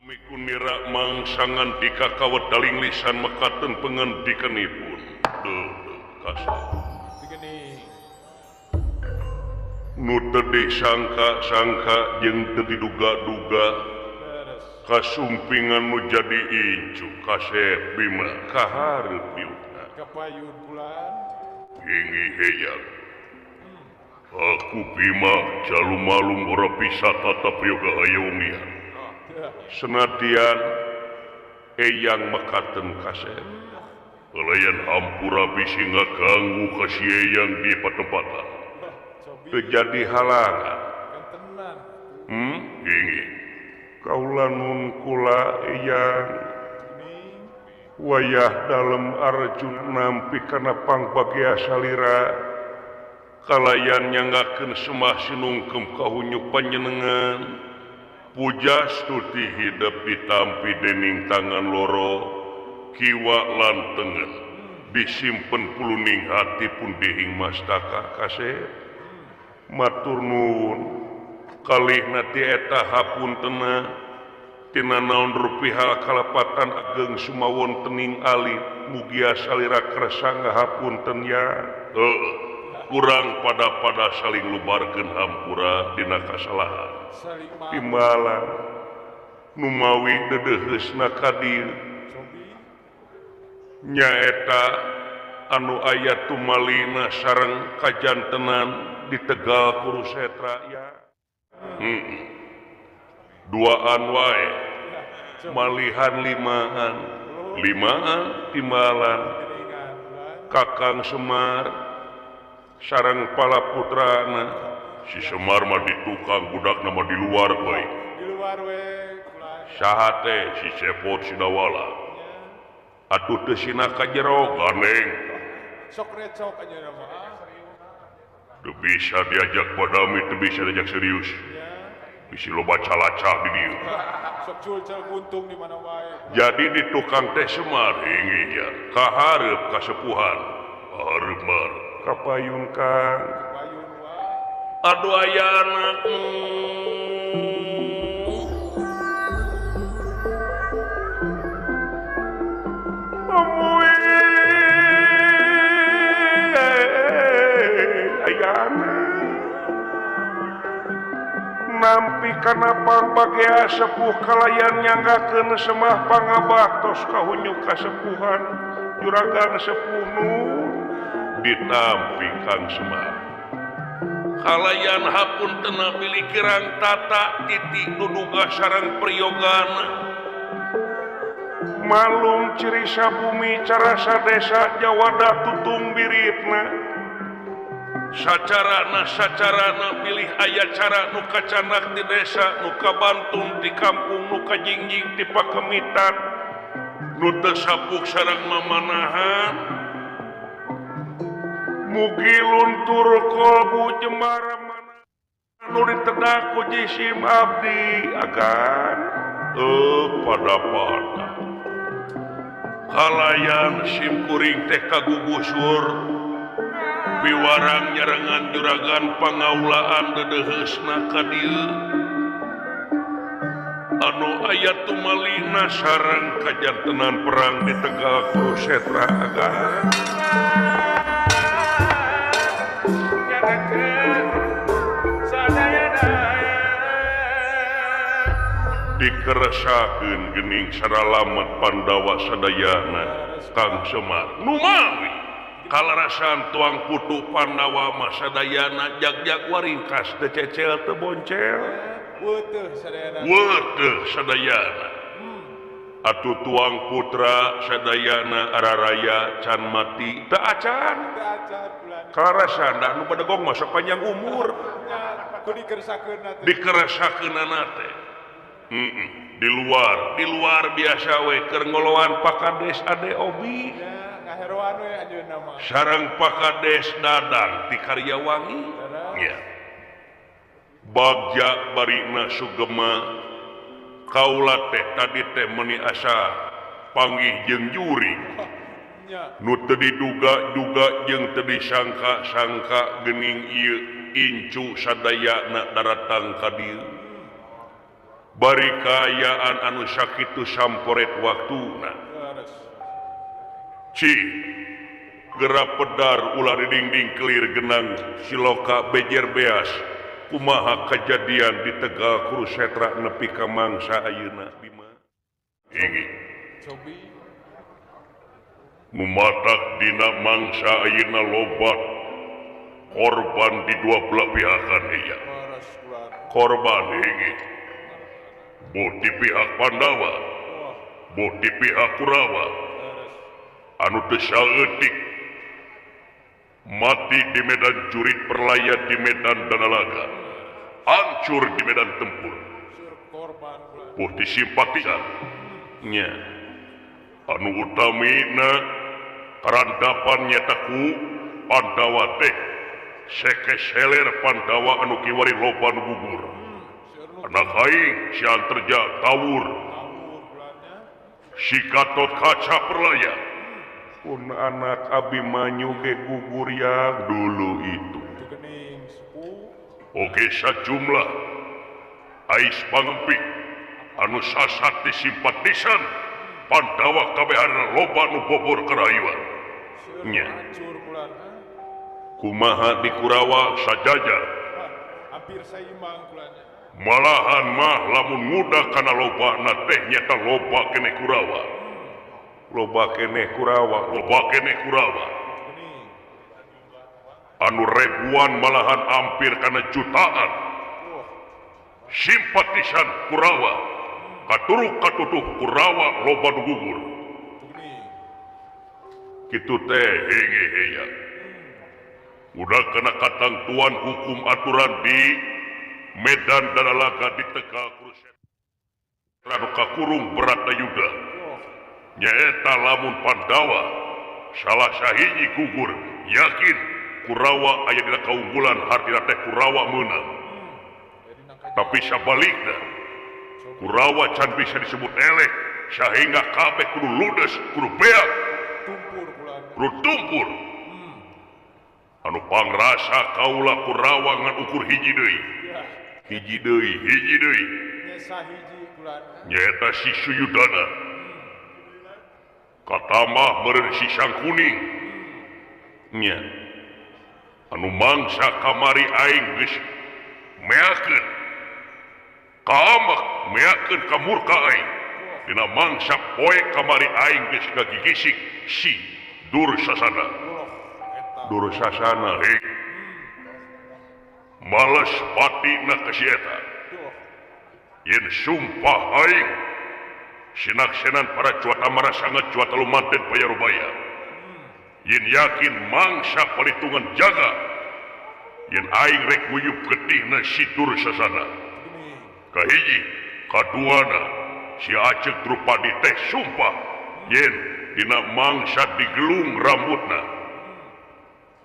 Mikunira mangsangan dikakawat daling lisan mekaten pengendikanipun. Kasar. Nu teu disangka-sangka jeung teu diduga-duga kasumpingan nu jadi incu kasep Bima kahareup piutna. Kapayun bulan. Hingi heyang. Aku Bima jalu-malum ora bisa tatap yoga ayongian. Senatian eyang mekaten kasep. Pelayan hampura bisi ngaganggu kasih eyang di patempatan. Terjadi halangan. Hingi. Kaulah nun kula eyang. Wayah dalam arjun nampi kana pangbagya salira. Kalayan nyangakeun semah sinungkem kahunyuk panjenengan. Pujas tuti hidup ditampi dening tangan loro. Kiwa lan tengen. Disimpen puluning hati pun dihing mastaka kasep. Matur nuwun kalih nati eta hapuntena tina naon rupiah kalapatan ageng sumawon tening alit mugia salira kersa ngahapunten ya. Kurang pada saling lubarkeun hampura dina kasalahan. Timbalan nu mawi dedeheusna ka dieu nyaeta anu aya tumalina sareng kajantenan di Tegal Kurusetra ya. Duaan wae malihan limaan timbalan Kakang Semar sareng palaputrana si Semar mah di tukang budakna mah di luar bae. Di luar we. Saha teh si Sepot Sidawala. Atuh teu sina ka jero gandeng. Sok recok aja nama. Teu bisa diajak badami, teu bisa diajak serius. Bisi loba calacak di dieu. Sok culcel guntung di mana wae. Jadi di tukang teh Semar hinginya kahareup kasepuhan. Hareup mar kapayun Kang. Kapayun wae. Aduh aya anak. Nampi kana pangbagea sepuh kalayan nyanggakeun semah pangabah tos kahunyuk kasepuhan juragan sepuh nu ditampi Kang Semar. Kalayan hapuntena pilih kirang tata titik duduga sareng priyogana. Malum ciri sabumi carasa desa Jawada tutung biritna. Sacarana pilih aya cara nu kacanak di desa, nu kabantung di kampung, nu kajingjing di pakemitan, nu teu sapuk sareng mamanahan. Mugi luntur kolbu jemara mana nu ditedak ku jisim abdi agan pada kalayan sim kuring teh kagugusur piwarang nyarengan juragan pangaulaan dedeheusna ka dieu anu aya tumalina sareng kajantenan perang di Tegal Kurusetra agan. Dikeresakeun geuning saralamet Pandawa sadayana Kang Semar nu mawi kalarasan tuang putu Pandawa mah sadayana jag-jag waringkas teu cecel teu boncel weuteuh sadayana atuh tuang putra sadayana araraya can mati teu acan kalarasan da nu badegong mah sok panjang umur dikeresakeunana teh. Di luar biasa we keur ngoloan pakades ade obi ngaheroan we anjeunna mah sareng pakades dadang ti Karyawangi nya bagja barina sugema kaula teh tadi teh meuni asa panggih jeung juri nu teu diduga-duga jeung teu disangka-sangka geuning ieu incu sadayana daratang ka dieu bari kaayaan anu sakitu samporet waktuna Gares. ci gerak pedar ulah di dinding kelir genang siloka bejer beas kumaha kejadian di Tegal Kurusetra nepi ka mangsa ayeuna Bima ingi Cobi. numatak dina mangsa ayeuna lobat korban di dua belah pihakan iya Gares kulan. korban ingi boh di pihak Pandawa Wah. boh di pihak Kurawa Gares. anu teu saeutik mati di medan jurit perlayat di medan Danalaga hancur di medan tempur Sur korban kulan. boh disimpatisan nya anu utamina karandapan nyataku Pandawa teh sekeseler Pandawa anu kiwari loba nu gugur Sur nu anak aing si anterja tawur kabur kulannya. si Gatot Kaca perlayat pun anak Abimanyu ge gugur yang dulu itu Itu gening sepuh. oke sajumlah ais pangempik anu sasat disimpatisan Pandawa kabehan loba nu bobor kerayuan Sur Nya. hancur kulan. kumaha di Kurawa sajajar Hampir seimbang kulannya. malahan mah lamun muda kana loba na teh nyata loba kene Kurawa loba kene Kurawa loba kene Kurawa Gening. anu ribuan malahan hampir kana jutaan Wah. simpatisan Kurawa katuruk katutuh Kurawa loba nu gugur Itu gening. kitu teh hege heya udah kena katentuan hukum aturan di Medan Danalaga di Tegal Kurusetra anu kakurung Bratayuda Wah. nyaeta lamun Pandawa salah sahiji gugur yakin Kurawa aya dina kaunggulan hartina teh Kurawa meunang Jadi nangka tapi sabalikna Kurawa can bisa disebut elek sehingga kabeh kudu ludes kudu beak tumpur kulannya. kudu tumpur anu pangrasa kaula Kurawa ngan ukur hiji deui Ya. hiji deui Nyesa hiji kulannya. nyaeta si Suyudana katamah meureun si Sangkuning nya anu mangsa kamari aing geus meakeun kaamak meakeun ka murka aing dina mangsa poe kamari aing geus gagigisik si Dursasana Wah. Eta. Dursasana males patina ka si eta Wah. yen sumpah aing sinaksenan para cuata marasangat cuata lumanten payarubaya yen yakin mangsa palitungan jaga yen aing rek nguyup getihna si Dursasana Gening. kahiji kaduana si Aceh Drupadi teh sumpah yen dina mangsa digelung rambutna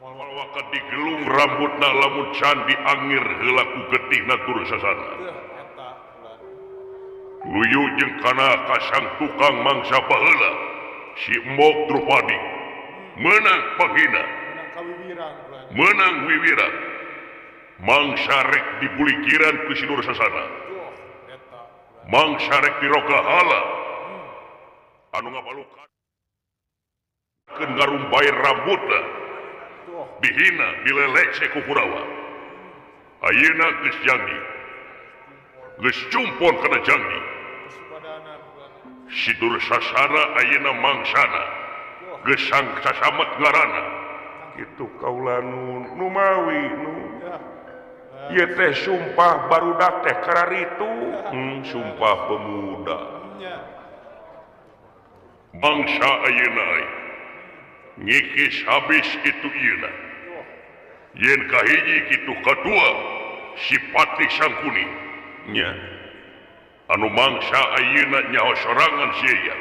wal wakat digelung rambutna lamun can diangir heula ku getihna Dursasana Teuh eta kulannya. luyu jeung kana kasang tukang mangsa baheula si Mbok Drupadi menang panghina Menang kawiwirang kulannya. menang wiwirang mangsa rek dibulikiran ku si Dursasana Wah. Eta kulannya. mangsa rek dirogahala anu ngabalukan keun garumbai rambutna Wah. dihina dilelece ku Kurawa ayeuna geus janji geus cumpon kana janji Kesupadanan kulannya. si Dursasana ayeuna mangsana Wah. geus sang sasamet ngaranna kitu kaula nu mawi nu Ya. ieu teh sumpah barudak teh kararitu sumpah pemuda Nya. bangsa ayeuna ngikis habis itu ieuna Wah. yen kahiji kitu kadua si Patih Sangkuning nya anu mangsa ayeuna nyaho sorangan sia Wah.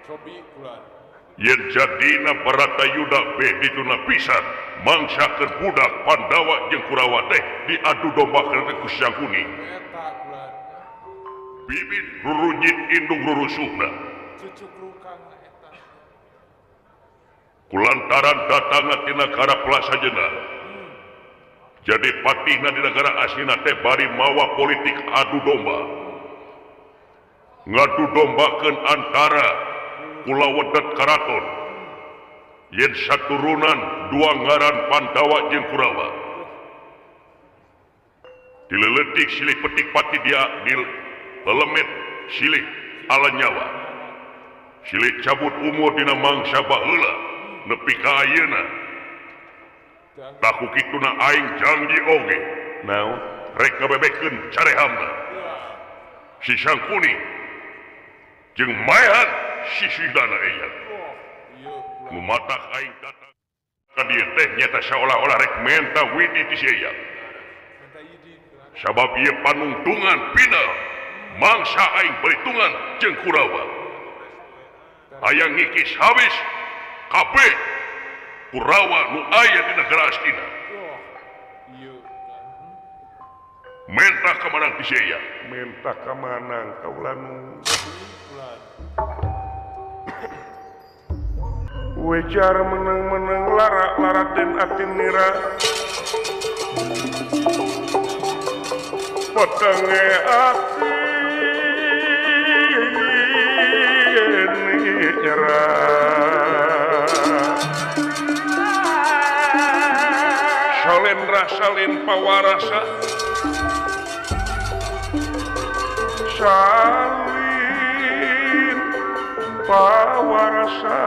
Cobi kulannya. yen jadina Bratayuda be dituna pisan mangsa keur budak Pandawa jeung Kurawa teh diadu dombakeun ku Sangkuning Eta kulannya. bibit rurujit indung rurusuhna Cucuk rukang eta. kulantaran datangna ti nagara Plasajeuna jadi patihna di negara asina teh bari mawa politik adu domba ngadu dombakeun antara kula wedet karaton yen saturunan dua ngaran Pandawa jeung Kurawa dileletik silih petik pati dia dilelemet silih ala nyawa silih cabut umur dina mangsa baheula nepi ka ayeuna taku kituna aing janji oge naon rek ngabebekeun carehamna si Sangkuni jeung maehan si Sidana eya nu matak aing datang ka dieu teh nyata saolah-olah rek menta widi ti si eya sabab ieu panungtungan pina mangsa aing beritungan jeung Kurawa aya ngikis habis kabeh Kurawa nu aya di negara Astina menta ka manang ti si eya menta ka manang kaula nu wejar meneng-meneng lara den atin nira potenge atin nira salin pawarasa salin pawarasa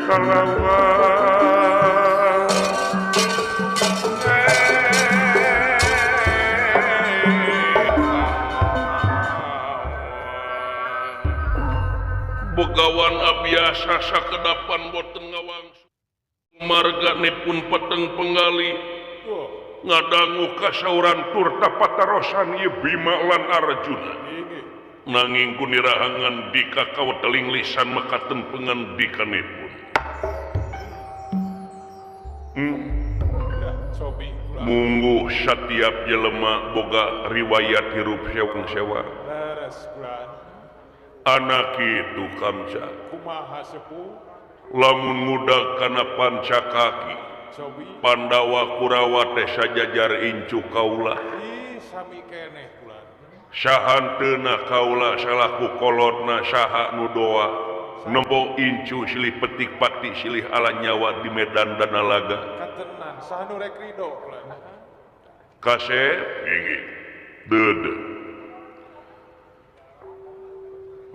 kalawan begawan abiasa sakedapan boten ngawang marganipun peteng penggali ngadangu kasauran turta patarosan ieu Bima lan Arjuna nanging kunirahangan di kakaweteling lisan makatempengan dikanipun munggu setiap jelema boga riwayat hirup sewang-sewa anak itu kamsa kumaha sepuh lamun muda kana pancakaki Pandawa Kurawa teh sajajar incu kaula sami keneh pula sahanteuna kaula salaku kolotna saha nu doa nempo incu silih petik pati silih ala nyawa di medan Danalaga katenan saha nu rek ridho pula kasep inggih dede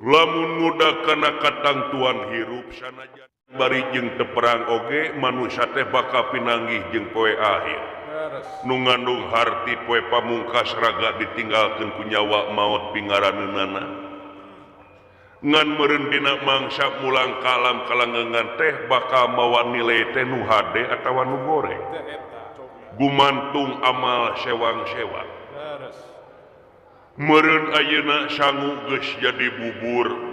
lamun muda kana katangtuan hirup sanajan bari jeung teu perang oge manusia teh bakal pinanggih jeung poe akhir nu ngandung harti poe pamungkas raga ditinggalkeun ku nyawa maot pingaraneunana ngan meureun dina mangsa mulang kalam kalangengan teh bakal mawa nilai teh nu hade atawa nu goreng gumantung amal sewang-sewa meureun ayeuna sangu geus jadi bubur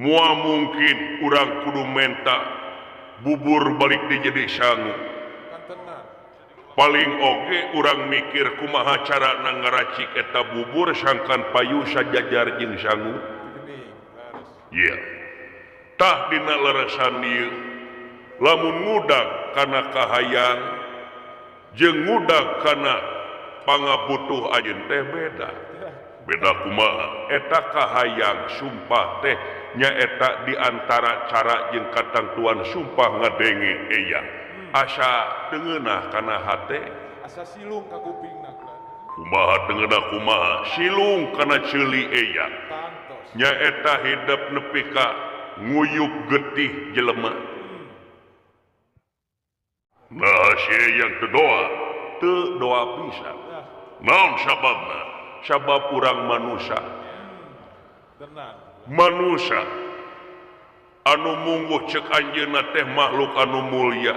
mua mungkin urang kudu menta bubur balik dijadi sangu paling oge urang mikir kumaha carana ngaracik eta bubur sangkan payu sajajar jeung sangu iya tah dina leresan ieu lamun ngudag kana kahayang jeung ngudag kana pangabutuh ayeun teh beda kumaha eta kahayang sumpah teh nyaeta diantara cara jeung katangtuan sumpah ngadenge eya asa teungeunah kana hate asa silung ka kupingna kumaha teungeunah kumaha silung kana ceuli eya nyaeta hidup nepi ka nguyuk getih jelema nah si yang teu doa pisan naon sababna sabab urang manusia manusia anu mungguh cek anjeunna teh makhluk anu mulia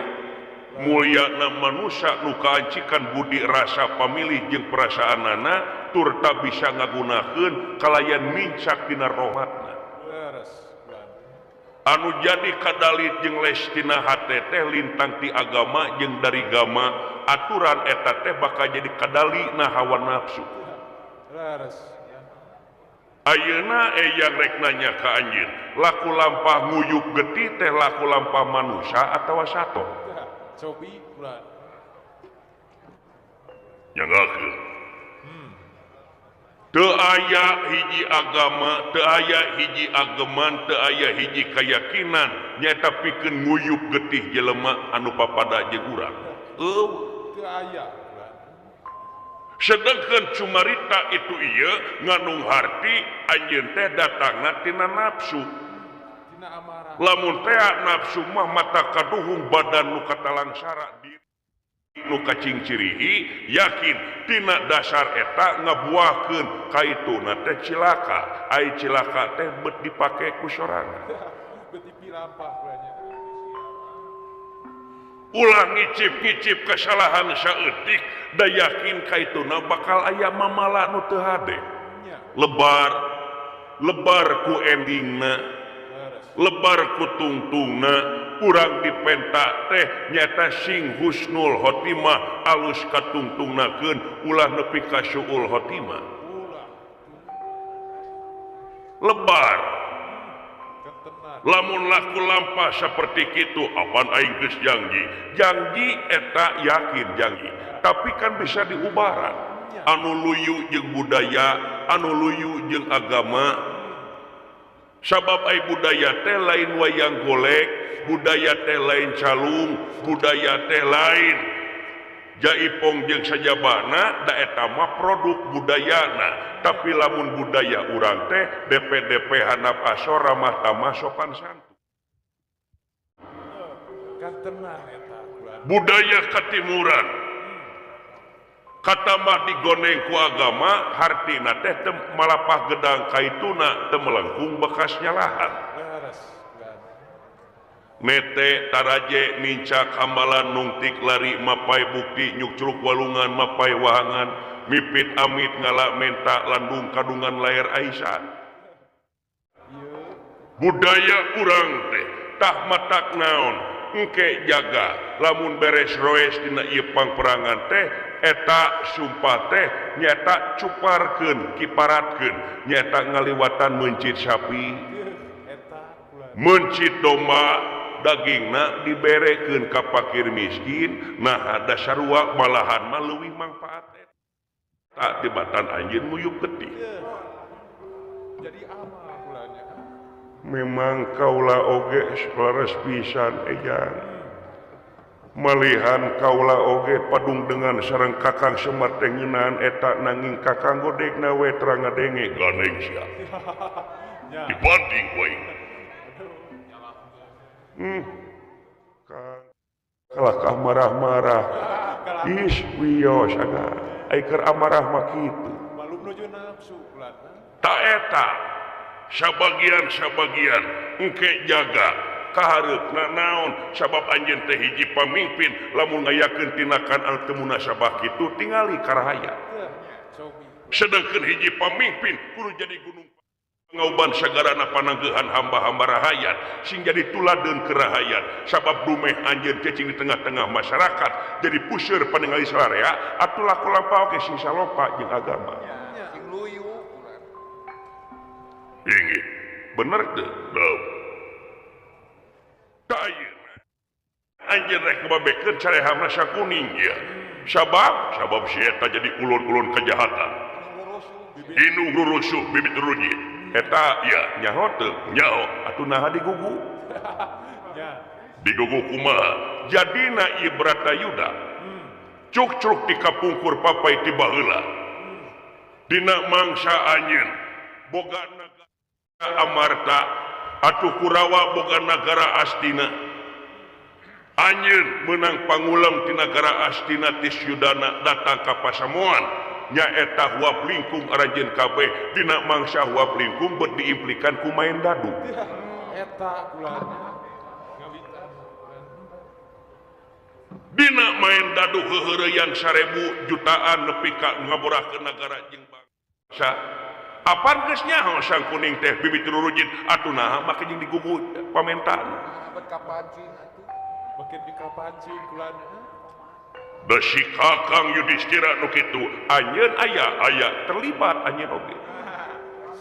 mulyana manusia nu kaancikan budi rasa pamilih jeung perasaanana turta bisa ngagunakeun kalayan mincak dina rohatna anu jadi kadalit jeung lestina hate teh lintang ti agama jeung dari gama aturan eta teh bakal jadi kadalina hawa nafsu ayeuna eyang rek nanya ka anjeun laku lampah nguyuk getih teh laku lampah manusia atawa sato cobi bulan nyanggakeun teu aya hiji agama, teu aya hiji ageman, teu aya hiji keyakinan nyaeta pikeun nguyup getih jelema anu papada jeung urang. Teu aya ulah. Sedangkan cumarita itu ieu ngandung harti anjeun teh datangna tina nafsu. Tina amarah. Lamun teh nafsu mah mata kaduhung badan nu katalangsara diri nu kacing cirihi yakin tina dasar eta ngabuahkeun kaituna teh cilaka. Ai cilaka teh bet dipake ku sorangan. Beti pirampah ulahnya. Ulah ngicip-ngicip kesalahan saeutik da yakin kaituna bakal aya mamala nu teu hade. Nya. Lebar ku endingna, lebar ku tungtungna, urang dipenta teh nyata sing husnul khotimah alus katungtungnakeun ulah nepi ka suul khotimah. Ulah. Lebar. Kentenan. Lamun laku lampah seperti kitu apan aing geus janji eta yakin janji tapi kan bisa diubaran anu luyu jeung budaya anu luyu jeung agama sabab ai budaya teh lain wayang golek budaya teh lain calung budaya teh lain jaipong jeung sajabana da eta mah produk budayana tapi lamun budaya urang teh DP handap asor ramah tamah sopan santun Kentenan eta ulah. budaya katimuran katambah digoneng ku agama hartina teh teu malapah gedang kaituna teu melengkung bekasnya lahan Leres. Ulah. mete taraje nincak amalan nungtik lari mapai bukti nyukcruk walungan mapai wahangan mipit amit ngala menta landung kadungan layar Aisyah Ieu budaya urang teh tah matak naon engke jaga lamun beres roes dina ieu pangperangan teh eta sumpah teh nyata cuparkeun kiparatkeun nyata ngaliwatan mencit sapi eta ulah. mencit domba dagingna diberekeun ka fakir miskin nah ada sarua malahan mah leuwih mangpaat tak tibatan anjeun nguyup getih Jadi amal ulahnya. memang kaula oge laras pisan ejang malihan kaula oge padung dengan sareng kakang Semar teh ngeunaan eta nanging kakang godegna we terang ngadenge ganeng sia Nya. dibanding we Kang kalakah marah-marah is wios aga ai keur amarah mah kitu Balum nuju nafsu ulah. tak eta sabagian engke jaga kahareupna naon sabab anjeun teh hiji pamimpin lamun ngayakeun tinakan anu teu munasabah kitu tingali karahaya Teu nya cobi. sedangkeun hiji pamimpin kudu jadi gunung ngauban sagarana pananggeuhan hamba-hamba rahayat sing jadi tuladeun kerahayat sabab dumeh anjeun cacing di tengah-tengah masyarakat jadi puseur paningali salarea atuh laku lampau ke sing salopa jeung agama Nya sing luyu ulah. inggih bener teu Deuh. Ka ayeuna anjeun rek ngababekeun carehamna sakuning ya sabab si eta jadi ulun-ulun kejahatan inu rurusuh bibit rujit eta ya nyaho teu nyaho atuh naha digugu Nya. digugu kumaha jadina ieu Bratayuda cuk-cuk dikapungkur papai ti baheula dina mangsa anjeun boga nagara Amarta atuh Kurawa boga nagara Astina anjeun menang pangulam ti nagara Astina Tisyudana datang ka Pasamuan nyaeta huap lingkung aranjeun kabeh dina mangsa huap lingkung bet diimplikan ku main dadu Eta ulahnya. Ngawita. dina main dadu heureuyan 1000 jutaan nepi ka ngaborahkeun nagara jeung bangsa apan geus nyaho sang kuning teh bibit rurujin atuh naha make jeung digugu pamentan Bet kapancing atuh. Makin dikapancing ulahnya. da si Kakang Yudhistira nu kitu anjeun aya terlibat anjeun oge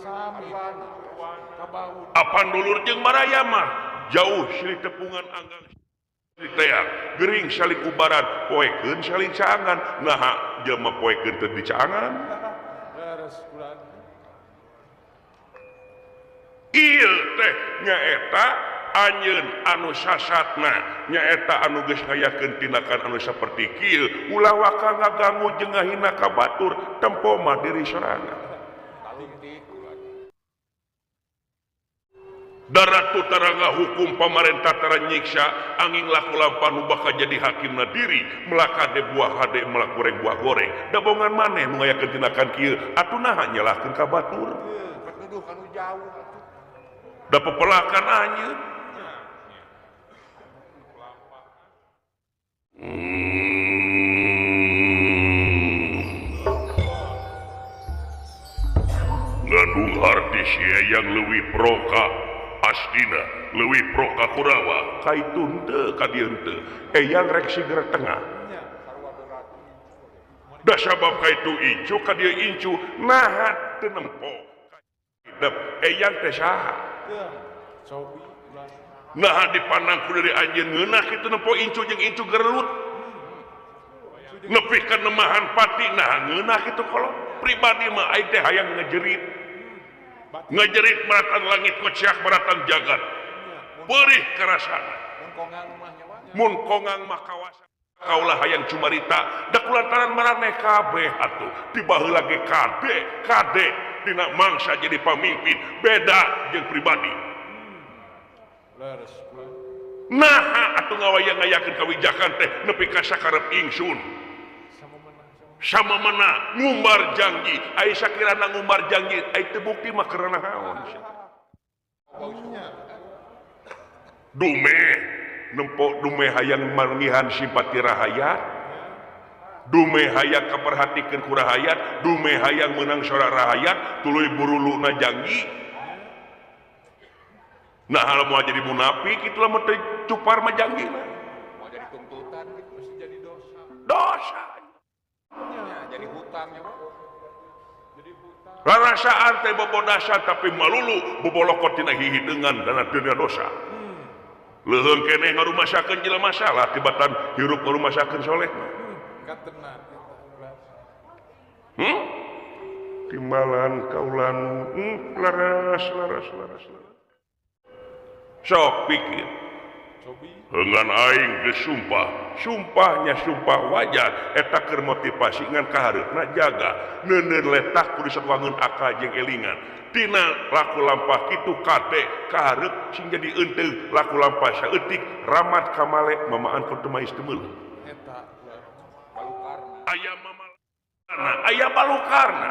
Sami. Kabaun. apan dulur jeung maraya mah jauh silih tepungan anggang teang gering saling ubaran poekeun saling cangan nah jelema poekeun teu dicangan Leres bulan. ieu teh nyaeta anjeun anu sasatna nyaeta anu geus ngayakeun tindakan anu saperti kieu ulah waka ngaganggu jeung ngahina ka batur tempo mah diri sorangan Daratu tarangga hukum pamarentah tara nyiksa angin laku lampah nu bakal jadi hakimna diri melakade buah hade melak goreng buah goreng dabongan maneh nu ngayakeun tindakan kieu atuh naha nyalahkeun ka batur Ketuduh kanu jauh. da pepelakan anjeun ngandung arti sia yang leuwih proka astina leuwih proka Kurawa kaitu henteu ka dieu henteu eyang rek sigere tengah da sabab kaitu incu ka dieu incu naha teu nempo hidup eyang teh saha Cobi bulan. naha dipandang ku dari anjeun ngeunah kitu nempo incu jeung incu gerelut nepi ka nemahan pati naha ngeunah kitu kalau pribadi mah aing teh hayang ngajerit maratan langit kociak maratan jagat perih karasana mun kongang mah kawasan kaulah hayang cumarita da kulantaran maraneh kabeh atuh tiba heula ge kade dina mangsa jadi pamimpin beda jeung pribadi Leres bulan. naha atuh ngawayang ngayakeun kawijakan teh nepi ka sakarep ingsun sama mana ngumbar janji ai sakirana ngumbar janji ai teu bukti mah karena naon dume hayang mangihan simpati rahayat dume hayang kaperhatikeun ku rahayat dume hayang meunang sora rahayat tuluy buruluna janji nah hal mau jadi munafik itu mah teh cupar mah janji Mau jadi tuntutan gitu mesti jadi dosa jadi hutangnya mah. Jadi hutang. rarasaan teh bobodasan tapi malulu bobolokot tina hihideungan dana teu dosa leuheung keneh ngarumasakeun jelema masalah tibatan hirup ngarumasakeun soleh Katenan timbalan kaulan laras sok pikir Cobi. dengan aing geus sumpahnya sumpah wajar eta keur motivasi ngan kahareupna jaga neuneun letak kudu sawangeun akal jeung elingan tina laku lampah kitu kate kahareup sing jadi eunteung laku lampah saeutik ramat kamale mamaan kudu mah istemeul Eta balukarna. aya mamalana aya balukarna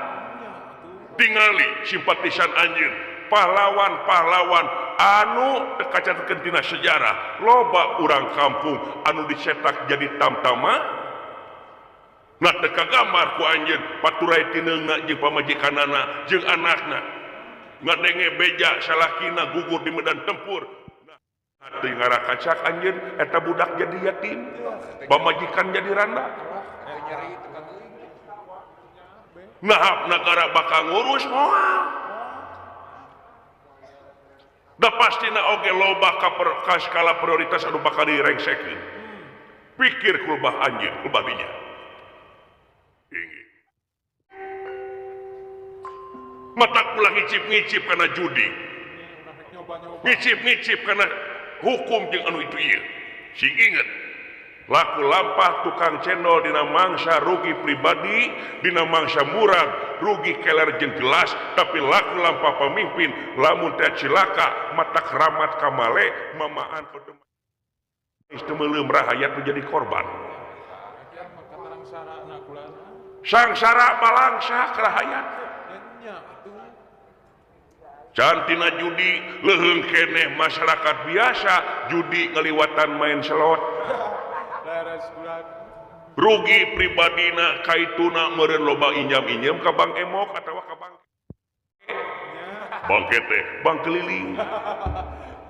tingali simpatisan anjeun pahlawan-pahlawan anu kacatatkeun tina sejarah loba urang kampung anu dicetak jadi tamtama nah teu kagambar ku anjeun paturai tineungna jeung pamajikanana jeung anakna ngadenge beja salakina gugur di medan tempur nah teu ngarakacak anjeun eta budak jadi yatim pamajikan jadi randa Nyeri tekan euy. nah negara bakal ngurus moal da pastina oge loba ka skala prioritas anu bakal direngsekeun pikir kulbah anjeun kulbah dinya inggih mata kula ngicip-ngicip kana judi Nyoba-nyoba. ngicip-ngicip kana hukum jeung anu itu ieu sing inget laku lampah tukang cendol dina mangsa rugi pribadi dina mangsa murag rugi keler jeung gelas tapi laku lampah pemimpin lamun teh cilaka matak ramat kamale mamaan kudu istemeuleum rahayat menjadi korban Katarang sarana kulana. sangsara balangsa rahayat Nya atuh. cantina judi leuheung keneh masyarakat biasa judi ngaliwatan main selot Leres bulan. rugi pribadina kaituna meureun loba injam-injem ka bank emok atawa ka bank teh bank keliling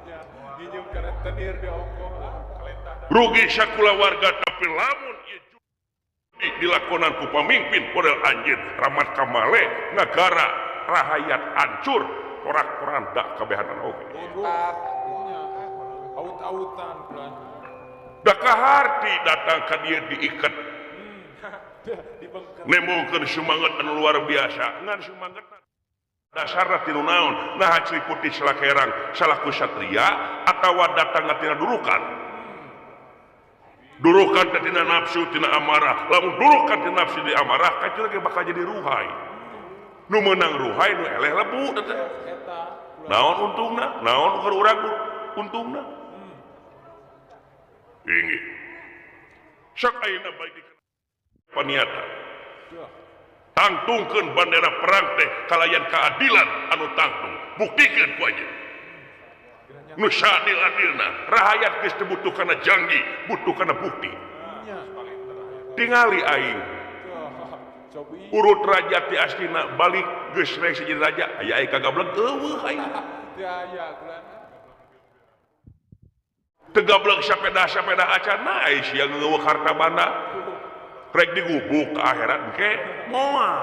Ya, nginjem ka rentenir di ongkoh kalentah. rugi sakula warga tapi lamun ieu judi dilakonan ku pamimpin model anjeun ramat kamale negara rahayat hancur porak-poranda kabehanan oge Tar. Aut-autan bulan. da kaharti datang ka dieu diiket dibengker nemongkeun sumanget anu luar biasa ngan sumanget dasarna tinu naon nah Sri Putih Salakerang salaku satria atawa datang tina durukan tina nafsu tina amarah lamun durukan tina nafsu di amarah kacu lagi bakal jadi ruhai nu menang ruhai nu eleh lebu eta naon untungna naon keur urang untungna inggih sok ayeuna baik paniata tangtungkeun bandera perang teh kalayan keadilan anu tangtung buktikeun ku aja nu sadil-adilna rakyat geus teu butuh kana janji butuh kana bukti tingali aing cobi urut raja ti aslina balik geus rek jadi raja aya aing kagableg eueuh aing ya kulan tegableg sapeda acana aya sia ngeueuh harta banda rek digubuk ke akhirat engke moal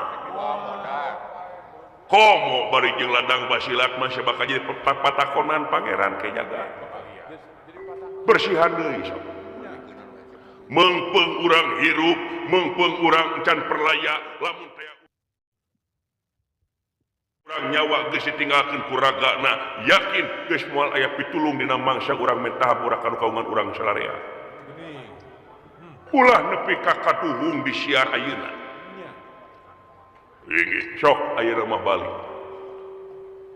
komo bari jeung ladang basilat mah bakal jadi patakonan pangeran ke jaga bersihan deui sok mengpeung urang hirup mengpeung urang can perlaya lamun teh urang nyawa geus ditinggalkeun ku ragana yakin geus moal aya pitulung dina mangsa urang mentahap urang kanu kaungan urang salarea ulah nepi ka katuhung di siar ayeuna inggih sok ayeuna mah balik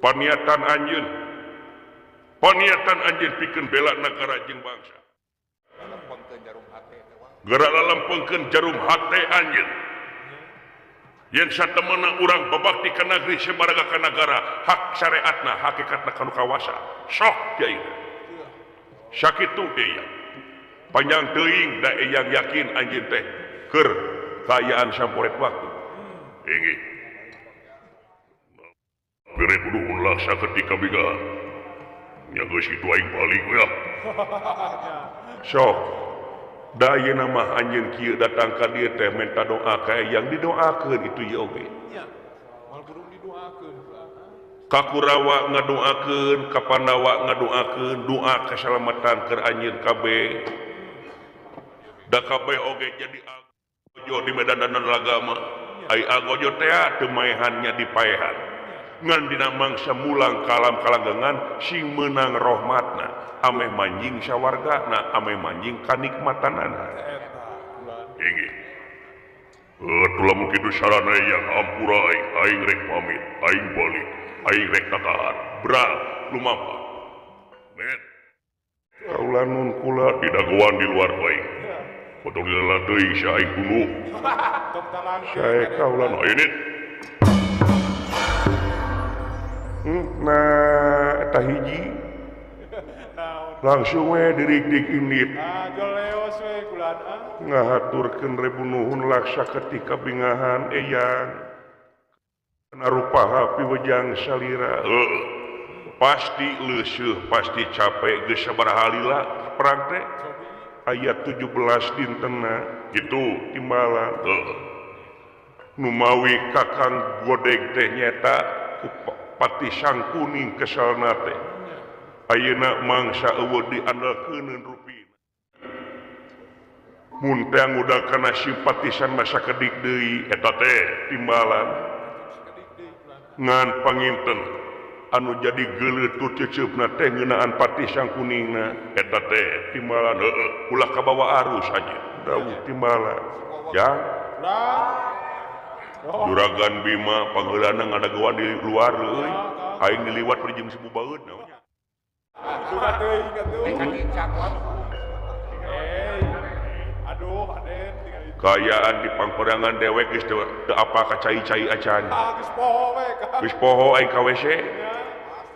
paniatan anjeun pikeun bela negara jeung bangsa geura lalempengkeun jarum hate anjeun yen satemana urang babakti ka negeri sabaraga ka negara hak syariatna hakikatna kanu kawasa sok ti ayeuna sakitu deui panjang teuing da eyang yakin anjeun teh keur kaayaan samporet waktu inggih bere kudu ulah saketika biga nya geus kitu aing balik ya sok da ayeuna mah anjeun kieu datang ka dieu teh minta doa ka eyang didoakeun itu ye oge nya mal kudu didoakeun ka Kurawa ngadoakeun ka Pandawa ngadoakeun doa keselamatan keur anjeun kabeh da kabeh oge jadi agojo di medan agama ai agojo teh teu maehannya dipaehan ngan dina mangsa mulang kalam kalanggengan sing meunang rahmatna ameh manjing sawargana ameh manjing kanikmatanana inggih tulah mungkin itu sarana yang ampura aing rek pamit aing balik aing rek tatahan berat lumampah net kaulah nun kula didagoan di luar baik potong di dalam teuing si aing kunuh saya kaulah no ini nah eta hiji langsung we dirik-dik init joleos we kulan ngahaturkeun rebu nuhun laksa ketika bingahan eyang narupaha piwejang salira pasti leuseuh pasti capek geus sabaraha lila perang teh ayat 17 dintenna gitu timbalan nu mawi kakang godeg teh nyata pati sang kuning kesalna teh ayeuna mangsa eueuh diandalkeun rupina mun teh ngudag kana simpatisan masa kedik deui eta teh timbalan ngan panginten anu jadi geuleut ceuceupna teh ngeunaan pati sang kuningna eta teh timbalan heueuh ulah kabawa arus aja dawuh timbalan ya Juragan Bima panggeulana ngadagoan di luar euy aing diliwat perjeng sibu baeud naonnya aduh aden kayaan di pangperangan dewek geus teu apa kacai-cai acan geus poho we geus poho aing ka WC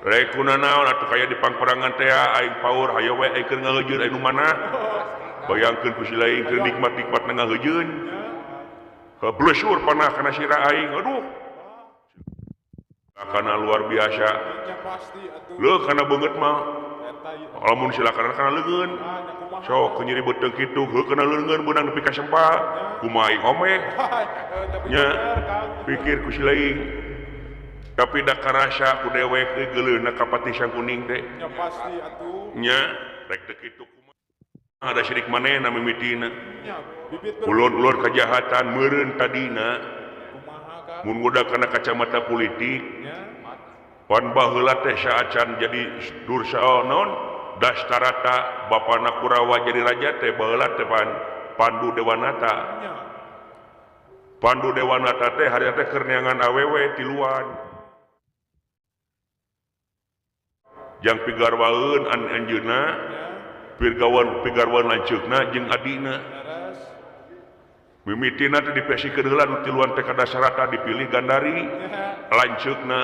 rek kunaon atuh kaya di pangperangan teh aing paur hayo we aing keur ngaheujeun anu mana bayangkeun ku si lain keur nikmat-nikmatna ngaheujeun keblesur panah kana sira aing aduh kana luar biasa nya pasti atuh leuh kana beungeut mah eta lamun silakan kana leungeun sok nyeri beuteung kitu heuh kana leungeun beunang nepi ka sempa kumaha aing omeh nya pikir ku si lain tapi da karasa ku dewek geuleuhna ka pati sang kuning teh nya pasti atuh nya rek teu kitu ada sirik manehna mimitina nya bibit ulun kejahatan meureun tadina kumaha ka mun ngudakana kacamata politik nya pan baheula teh saacan jadi dursa naon dastarata bapana Kurawa jadi raja teh baheula teh Pandu Dewanata nya Pandu Dewanata teh hari teh keur neangan awewe tiluan jang pigarwaeun anjeunna pigarwan lanceukna jeung adina laras mimitina teh dipesikeun heula nu tiluan teh kada sarata dipilih Gandari nya lanceukna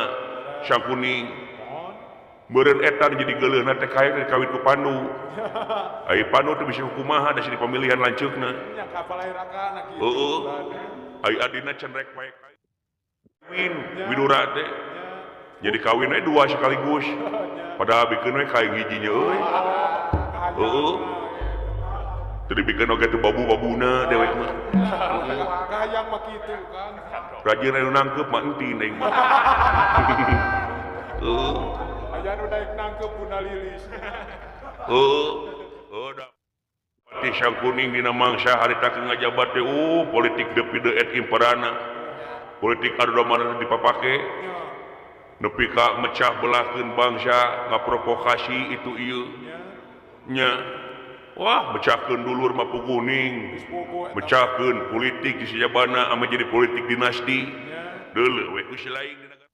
Sangkuning mohon meureun eta jadi geuleuna teh kawin ku Pandu ai Pandu teh bisa kumaha da di pemilihan lanceukna nya kapal air akana kitu Heeh. bulan. ai adina can rek bae kawin widura teh nya jadi kawin we dua sekaligus nya padahal bikin we kain hijinya euy Heeh. teu dibikeun oge teu babu-babuna dewek mah kayang mah kitu kan rajin anu nangkep mah entin aing mah Heeh. aya nu daek nangkep puna lilis da Pati Sangkuning dina mangsa harita keur ngajabat teh politik depi et imperana politik adu domana dipapake nya nepi ka mecah belahkeun bangsa ngaprovokasi itu ieu nya wah mecahkeun dulur mah puguning buku eta mecahkeun politik di sejabana ame jadi politik dinasti nya deuleu we ku lain di negara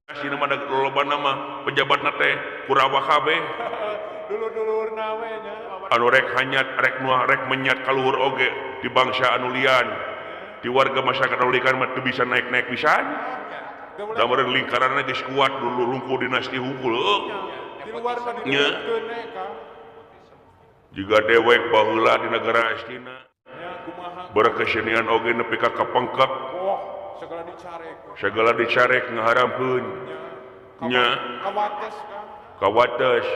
dinasti nama lolobana mah pejabatna teh Kurawa kabeh dulur-dulur nawe nya anu rek hanyat rek nuah rek menyat kaluhur oge di bangsa anu lian di warga masyarakat anu lian mah teu bisa naik-naik pisan da meureun lingkaranna geus kuat dulu lungkuh dinasti hungkul di luar mah nya dibikeun ka juga dewek baheula di negara Astina nya kumaha berkesenian oge nepi ka kapengkek oh segala dicarek segala dicarek ngaharamkeun nya kawates ka kawates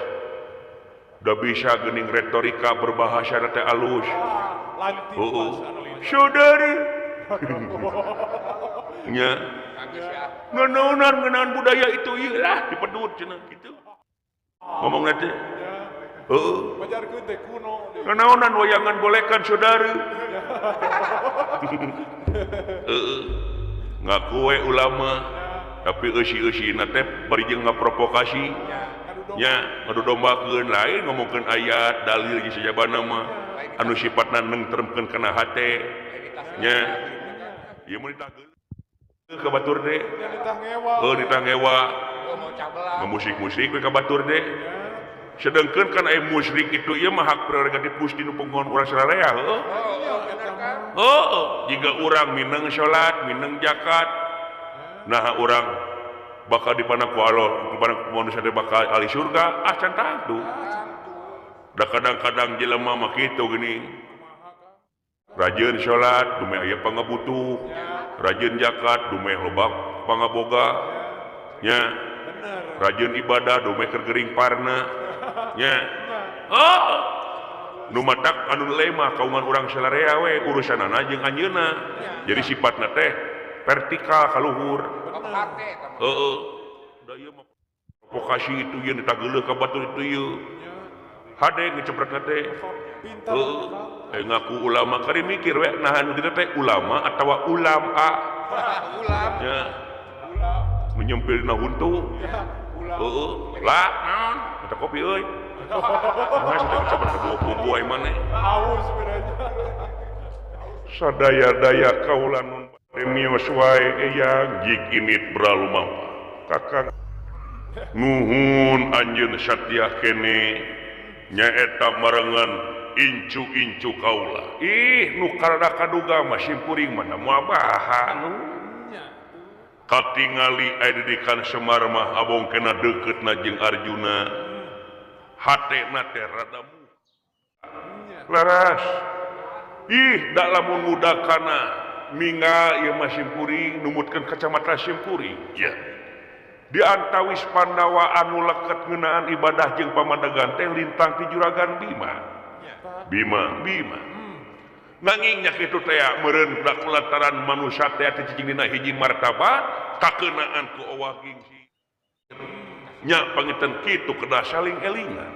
da bisa geuning retorika berbahasa teh alus lanti heeh anu lilis saudara nya ngeunaan budaya itu ieu lah dipedut cenah kitu ngomongna teh heeh pajarkeun teh kuno deui. ngeunaan wayangan golekan saudara heeh ngaku we ulama tapi eusi-eusina teh bari jeung ngaprovokasi nya ngadu dombakeun lain ngomongkeun ayat dalil di sajabana mah anu sifatna nengteremkeun kana hate nya ieu mah ditah ke batur deh nya ditah ngewa ditah ngewa musik-musik we ka batur deh sedengkeun kan aya musyrik itu ieu mah hak prerogatif Gusti nu penggon urang sararea heuh heeh jiga urang mineng salat mineng zakat nah urang bakal dipandang ku Allah dipandang ku manusia teh bakal ahli surga can tangtu da kadang-kadang jelema mah kitu geuning rajin salat dumeh aya pangabutuh rajin zakat dumeh loba pangaboga nya bener rajin ibadah dumeh keur gering parna nya oh nu matak anu lema kaungan urang salarea we urusanana jeung anjeunna jadi sifatna teh vertikal kaluhur heeh da ieu mah provokasi itu ieu ditageuleuh ka batur itu ieu hade ngecepretna teh pintar heeh ngaku ulama kari mikir we nah anu dieu teh ulama atawa ulama ulam nya menyempilna huntu heeh lah naon eta kopi euy mas teh cepet bubu ai maneh haus benernya sadaya-daya kaula nun premios wae eyang jik init beralumampa kakang nuhun anjeun satya kene nyaeta marengan incu-incu kaula ih nu karada kaduga mah simpuring mana moal bahan katingali aya di kan Semar mah abong kena deuketna jeung Arjuna hatena teh rada laras ih da lamun mudakana mingga ieu mah simpuring numutkeun kacamata simpuring ya di antawis Pandawa anu leket ngeunaan ibadah jeung pamadegan teh lintang ti Juragan Bima nanging nya kitu teh meureun da kulantaran manusia teh teh cicing dina hiji martabat kakeunaan ku owah gengsi nya panginten kitu kedah saling elingan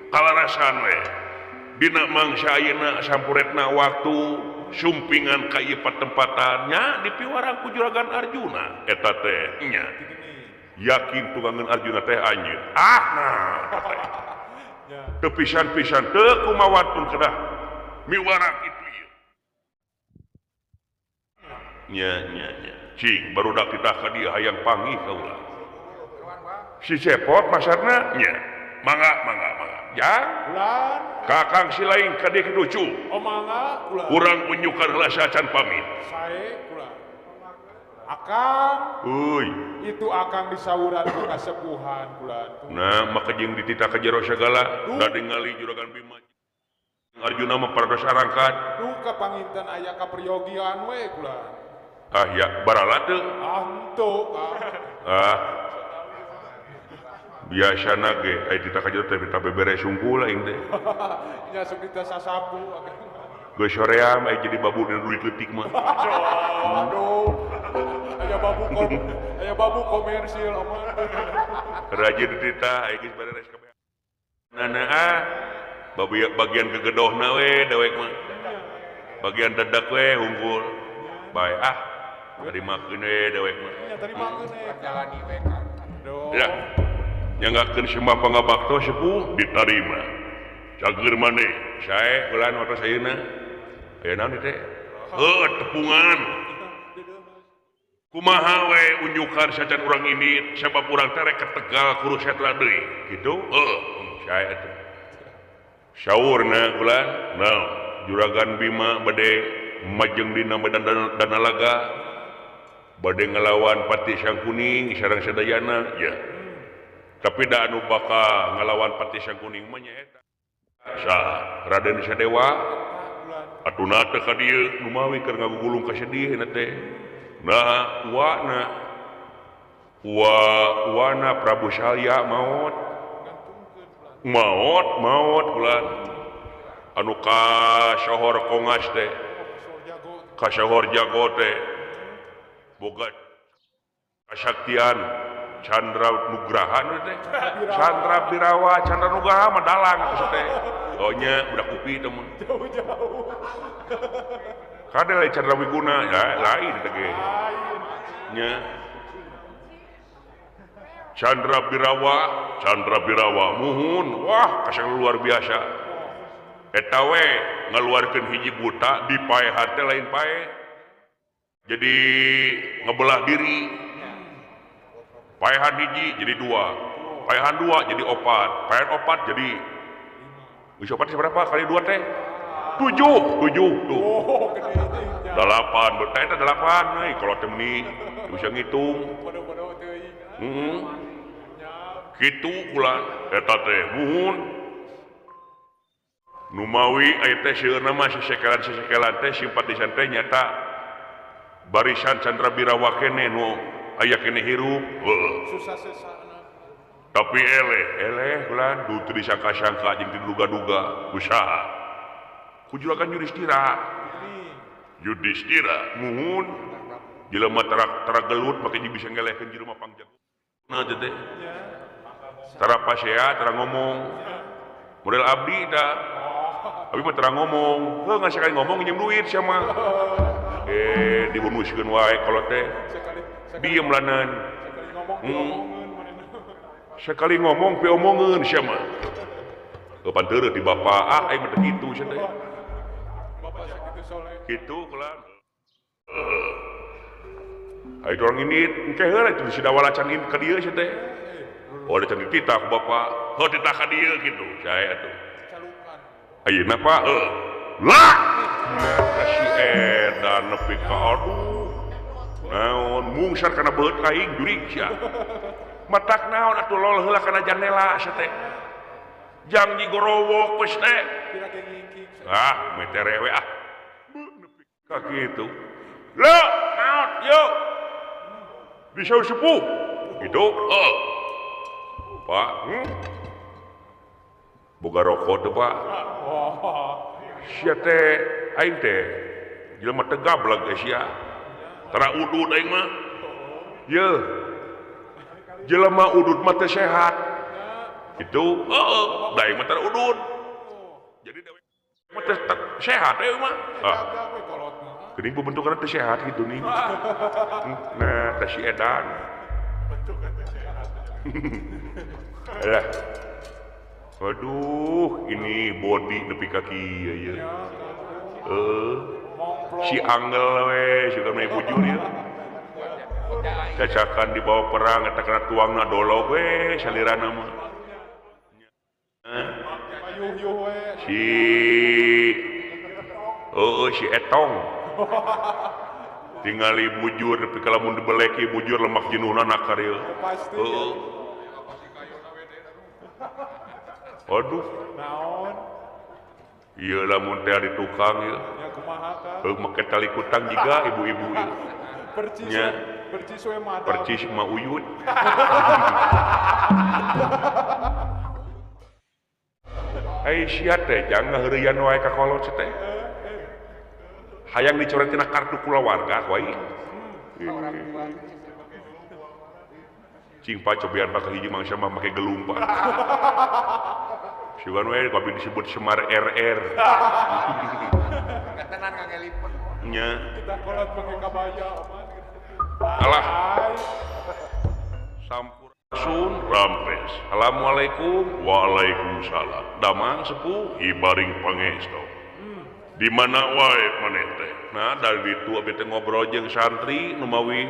kalarasan we dina mangsa ayeuna sampuretna waktu sumpingan ka ieu patempatannya dipiwarang ku Juragan Arjuna eta teh nya yakin tugangan Arjuna teh anjeun nah teu pisan-pisan teu kumawan pun kedah miwarang itu ieu nya cing barudak kita ka dieu hayang panggih kaula si cepot maksudna nya mangga ya Bulan. kakang si lain ka dieu kitu cu Oh mangga bulan. urang unjukan heula sacan pamit Sae bulan. Akang. euy Itu akang disawuran ku kasepuhan bulan. nah maka jeung dititah ka jero sagala da ningali Juragan Bima Arjuna mah parados arangkat Duh kapanginten aya kapriyogian we bulan. ya barala teu Anto biasana ge aya titah ka jero teh tapi beres sungkul aing teh Nya sok kita sasapu. geus soream aya jadi babu dan duit leutik mah Aduh. Aya babu komersil omong. rajin dititah aya geus beres kabeh bagian kegedohna we dewek mah bagian dadak we unggul bae tadi makeun we dewek mah Nya tadi makeun jalani we kan. Aduh. ya nyanggakeun simah pangabakto sepuh ditarima cager maneh sae bulan watos ayeuna aya naon teh tepungan kumaha we unjukan sacan urang ini sabab urang teh rek Tegal kudu setra deui kitu sae atuh saurna bulan naon Juragan Bima bade majeng dina medan Danalaga bade ngelawan Pati Sangkuning sareng sadayana ya tapi da anu bakal ngelawan Pati Sangkuning mah nya eta Raden Sadewa atuna teh ka dieu nu mawi keur ngagugulung ka sedih na teh nah wana Prabu Salya maot bulan anu ka sohor kongas teh ka sohor jago teh boga kasaktian Chandra Nugraha teh Chandra Birawa Chandra Nugraha mah dalang geus teh nya budak kupi teh mah Jauh-jauh. kade lain Chandra Wiguna ya lain teh ge nya Chandra Birawa muhun wah kasang luar biasa eta we ngaluarkeun hiji buta di paehan teh lain pae jadi ngebelah diri paehan hiji jadi dua paehan dua jadi opat paehan opat jadi geus opat seberapa kali dua teh tujuh tuh Oh, gede teh. dalapan berarti eta dalapan euy kalau teh meuni bisa ngitung Bodoh-bodoh teuing. kitu ulah eta teh muhun numawi aya teh seueurna mah sesekelan teh simpatisan teh nyata barisan Chandra Birawa kene nu aya kene hirup Susah sesana. tapi eleh ulah du teu disangka-sangka jeung teu diduga-duga usaha ku Juragan Yudhistira muhun jelema tara gelut make bisa ngelehkeun jelema pangjago nah teh tara pasea tara ngomong model abdi dah abdi mah tara ngomong ngasih ngomong nginjem duit sia mah dihunuskeun wae kalau teh diem lanan sekali ngomong pe omongeun sia mah panteureut di bapa aing mah teu kitu sia teh Bapak sakitu soleh. kitu kelan ai orang ini engke heula itu si dawalacan ini ka dieu sia teh oh da can dititah ku bapa titah ka dieu kitu sae atuh Calukan. ayeuna Pak lah kasih edan nepi ka aduh naon mungsar kana beut kaing jurig sia matak naon atuh lol heula kana jandela sia teh jang digorowok geus teh Kira ge ngingking. meterewe nepi ka kitu lo naon yo bisa sepuh itu Pak boga rokok tuh Pak sia teh aing teh jelema teh gablek sia tara udud aing mah ye jelema udud mah teh sehat itu da aing mah tara udud jadi sehat mah Jaga we kolot mah. geuning bentukanna teu sehat gitu nih nah teh si edan lah waduh ini body nepi kaki ya si Anggel we suka main bujur ya cacakan di bawah perang eta kena tuangna dolog we salirana mah Yuh we. si Etong tingali bujur tapi kalau mau dibeleki bujur lemak jenuhna nakar ya Pasti. waduh Naon? iya lamun teh di tukang ya Ya kumaha kan? make tali kutang juga ibu-ibu ya nya Percis we madam. percis ma uyut sia teh jangan heureuyan wae ka kolot teh hayang dicoret tina kartu kulawarga wae cing pacobian bakal hiji mangsa mah make gelumpa siwan we tapi disebut Semar RR Ketenan ngangelipun. nya Kita kolot pakai kabaya aman. alah Hai. sampurasun rampes assalamualaikum waalaikumsalam damang sepuh ibaring pangestu di mana wae maneh teh nah dari itu abi teh ngobrol jeung santri nu mawi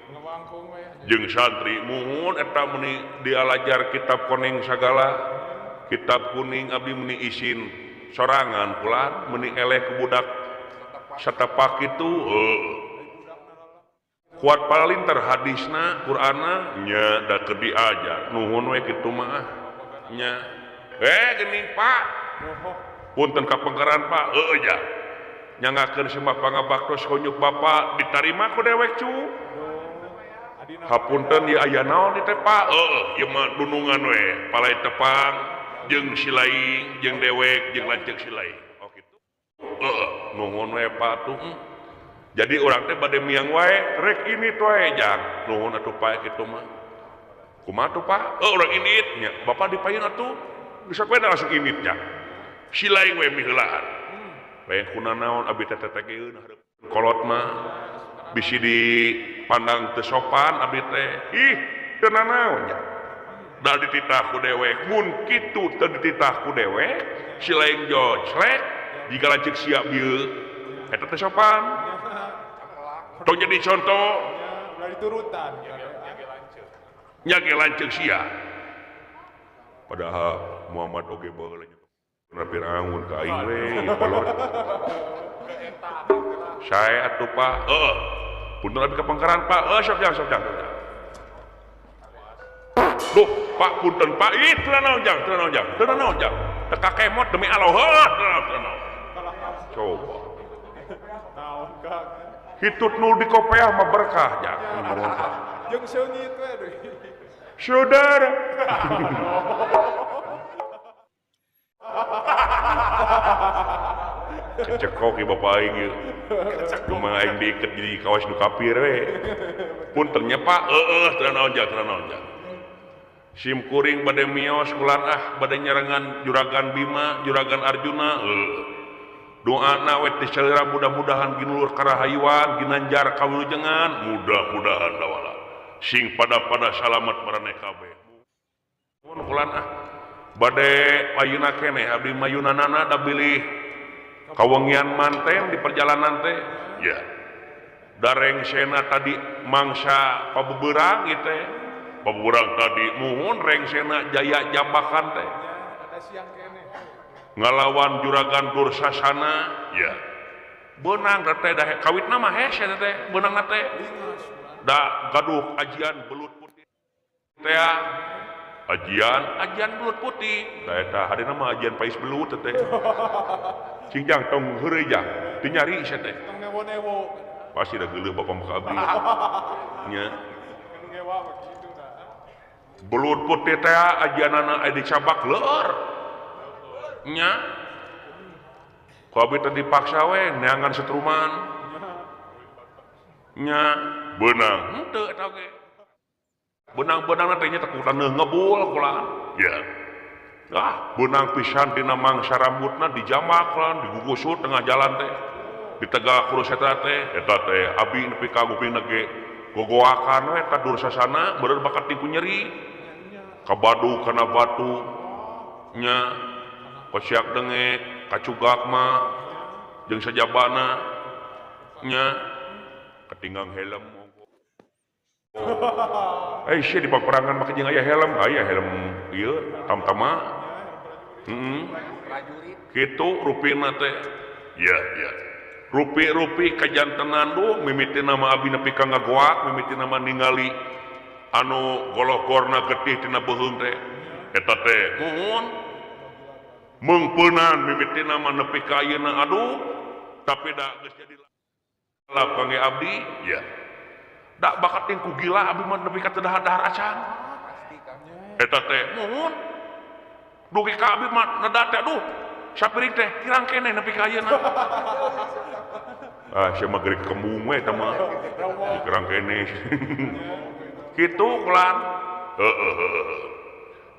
Ngewangkung we. jeung santri muhun eta meuni dialajar kitab kuning sagala kitab kuning abdi meuni isin sorangan pula meuni eleh ke budak satepak itu kuat palinter hadisna Qur'ana nya da keur diajar nuhun we kitu mah nya geuning Pak punten kapengkeran Pak ya nyangakeun simah pangabaktos konyuk Bapak ditarima ku dewek cu hapunten ya aya naon di teh Pak ieu mah dunungan we palai tepang jeung silaing jeung dewek jeung lanceuk silaing oh kitu nuhun we Pak tuh jadi orang teh bade miang wae rek ini wae jang nuhun atuh Pak kitu mah kumaha tuh Pak urang init nya Bapak dipayun atuh bisa peda langsung init jang silaing we miheulaan bae kunanaon abi teh tetegeun hareup kolot mah bisi dipandang teu sopan abi teh ih teu nanaon nya da dititah ku dewek mun kitu teu dititah ku dewek silaing jojlek jika lanceuk siap bieu eta teh sopan tong jadi contoh Ya, udah diturutan. nyage lanceuk sia padahal Muhammad oge baheula nya Firaun ka aing we kolot sae atuh Pak punten abi kapengkeran Pak sok jang duh Pak punten Pak ih teu naon jang teu kakemot demi Allah teu naon coba Naon Kang? hitut nu di kopeah mah berkah jang Jeung seungit we deui. saudara kecekok ieu bapak aing ieu cuma aing diiket jadi kawas nu kapir we punten nya Pak teu naon jang sim kuring bade mios kulan bade nyerengan juragan Bima juragan Arjuna doana we teh salira mudah-mudahan ginulur karahayuan ginanjar kawilujengan mudah-mudahan dawala sing pada salamet maraneh kabeh mun kulan bade payuna keneh abdi mayunanana da bilih kawengian manten di perjalanan teh ya dareng sena tadi mangsa pabeberang teh pabeberang tadi nuhun reng sena jaya jambakan teh Ada siang kene. ngalawan juragan Dursasana ya beunang teh da kawitna mah hese teh beunang teh Lingas. da gaduh ajian belut putih teh ajian belut putih da eta hadina mah ajian pais belut teh cingjang tong heureuy jang teu nyari sia teh Tong newo-newo. pasti da geuleuh bapak muka abdi nya Anu ngewa begitu dah. belut putih teh ajianana aya di cabak leur nya ku abdi teh dipaksa we neangan setruman nya beunang henteu eta oge benang-benangna teh nya teh kudu ngebul kulaan ya benang pisan dina mangsa rambutna dijamak lan digugusut tengah jalan teh ditegak kurus eta teh abi nepi ka gupingna ge gogoakan we ka dursasana beureun bakat tipu nyeri kabadu kana batu nya kosiak dengek kacugak mah jeung sajabana nya ketinggang helm sih di peperangan maka jeung aya helm ieu tamtama kitu rupina teh ya rupi kajantenan mimiti nama abi nepi ka ngagoak mimiti nama ningali anu gologorna getih tina beuheung teh eta teh muhun meungpeunan mimiti nama nepi ka ayeuna aduh tapi da geus jadi lap kangge abdi ya da bakat ku gila abi mah nepi ka teu dahar acan eta teh muhun dugi ka abi mah nada teh aduh sapiring teh kirang keneh nepi ka ayeuna sia mah gerik kembung we eta mah kirang keneh kitu kulan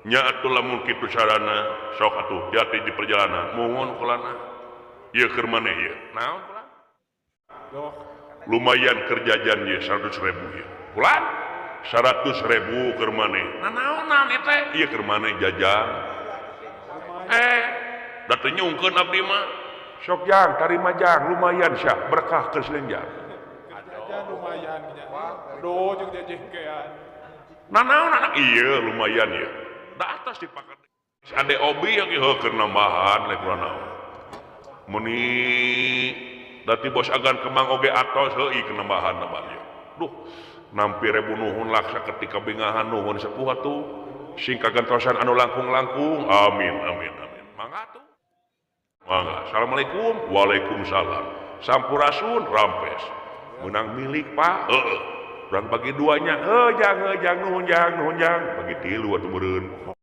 nya atuh lamun kitu sarana sok atuh jati di perjalanan mohon kulana ieu keur maneh ieu naon kulan lumayan kerjajan ieu 100.000 ieu kulan 100.000 keur maneh naon eta ieu keur maneh jajan da teu nyungkeun abdi mah sok jang tarima jang lumayan syah berkah keur selenjang jajan lumayan do jeung jejengkean naon anak iya lumayan ya da atas dipakat ade obi yang keur nambahan lain kurang naon muni dati bos agan kemang oge atos heuih kenambahan namanya duh nampi rebu nuhun laksa ketika bingahan nuhun sepuh atuh sing kagantosan anu langkung-langkung amin mangga atuh mangga assalamualaikum waalaikumsalam sampurasun rampes menang milik pak urang bagi duanya hejang nuhun jang bagi tilu atuh meureun